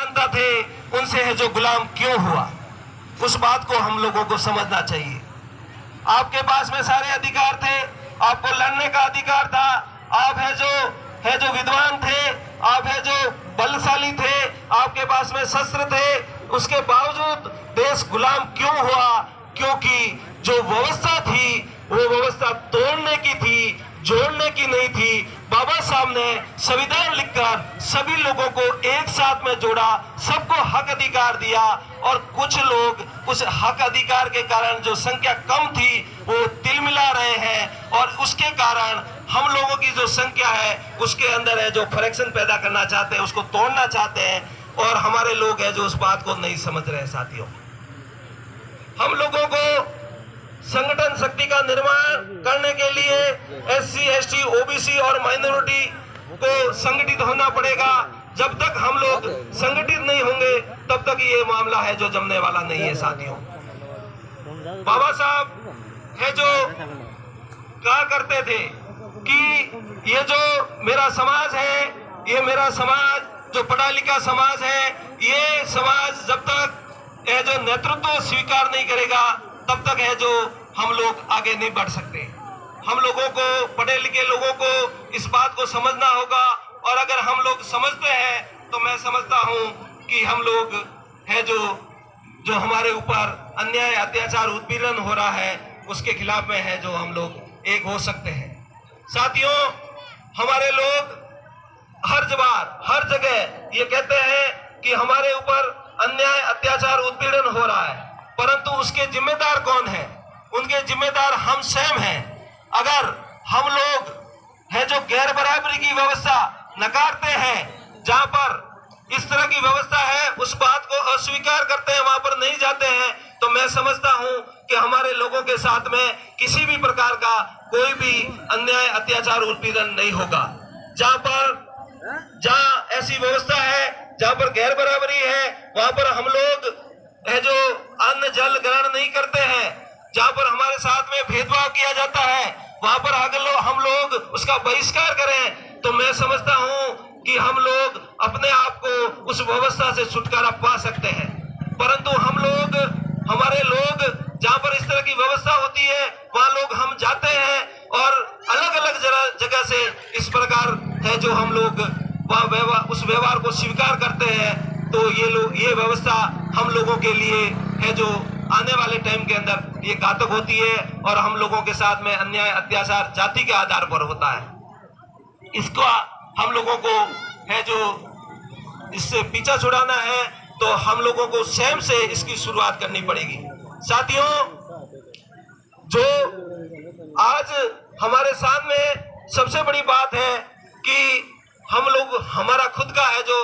जानता थे उनसे है जो गुलाम क्यों हुआ। उस बात को हम लोगों को समझना चाहिए। आपके पास में सारे अधिकार थे, आपको लड़ने का अधिकार था, आप है जो विद्वान थे, आप है जो बलशाली थे, आपके पास में शस्त्र थे, उसके बावजूद देश गुलाम क्यों हुआ? क्योंकि जो व्यवस्था थी वो व्यवस्था तोड़ने की थी, जोड़ने की नहीं थी। बाबा साहब ने संविधान लिखकर सभी लोगों को एक साथ में जोड़ा, सबको हक अधिकार दिया, और कुछ लोग उस हक अधिकार के कारण जो संख्या कम थी वो तिलमिला रहे हैं, और उसके कारण हम लोगों की जो संख्या है उसके अंदर है जो फ्रैक्शन पैदा करना चाहते हैं, उसको तोड़ना चाहते हैं, और हमारे लोग हैं जो उस बात को नहीं समझ रहे हैं। साथियों, हम लोगों को संगठन शक्ति का निर्माण करने के लिए SC, ST, OBC और माइनॉरिटी को संगठित होना पड़ेगा। जब तक हम लोग संगठित नहीं होंगे तब तक ये मामला है जो जमने वाला नहीं है। साथियों, बाबा साहब है जो कहा करते थे कि ये जो मेरा समाज है, ये मेरा समाज जो पढ़ा लिखा समाज है, ये समाज जब तक है जो नेतृत्व स्वीकार नहीं करेगा तब तक है जो हम लोग आगे नहीं बढ़ सकते। हम लोगों को, पढ़े लिखे लोगों को इस बात को समझना होगा, और अगर हम लोग समझते हैं तो मैं समझता हूं कि हम लोग है जो हमारे ऊपर अन्याय, अत्याचार, उत्पीड़न हो रहा है उसके खिलाफ में है जो हम लोग एक हो सकते हैं। साथियों, हमारे लोग हर जगह ये कहते हैं कि हमारे ऊपर अन्याय, अत्याचार, उत्पीड़न हो रहा है, परंतु उसके जिम्मेदार कौन है? उनके जिम्मेदार हम स्वयं हैं। अगर हम लोग है जो गैर बराबरी की व्यवस्था नकारते हैं, जहां पर इस तरह की व्यवस्था है उस बात को अस्वीकार करते हैं, वहां पर नहीं जाते हैं, तो मैं समझता हूं कि हमारे लोगों के साथ में किसी भी प्रकार का कोई भी अन्याय, अत्याचार, उत्पीड़न नहीं होगा। जहां ऐसी व्यवस्था है, जहां पर गैर बराबरी है, वहां पर हम लोग है जो अन्न जल ग्रहण नहीं करते हैं, जहां पर हमारे साथ में भेदभाव किया जाता है, वहां पर अगर हम लोग उसका बहिष्कार करें तो मैं समझता हूं कि हम लोग अपने आप को उस व्यवस्था से छुटकारा पा सकते हैं। परंतु हमारे लोग जहां पर इस तरह की व्यवस्था होती है वहां लोग हम जाते हैं, और अलग अलग जगह से इस प्रकार है जो हम लोग वहां उस व्यवहार को स्वीकार करते हैं, तो ये व्यवस्था हम लोगों के लिए है जो आने वाले टाइम के अंदर ये घातक होती है, और हम लोगों के साथ में अन्याय, अत्याचार जाति के आधार पर होता है। इसको हम लोगों को है जो इससे पीछा छुड़ाना है तो हम लोगों को स्वयं से इसकी शुरुआत करनी पड़ेगी। साथियों, जो आज हमारे सामने सबसे बड़ी बात है कि हम लोग, हमारा खुद का है जो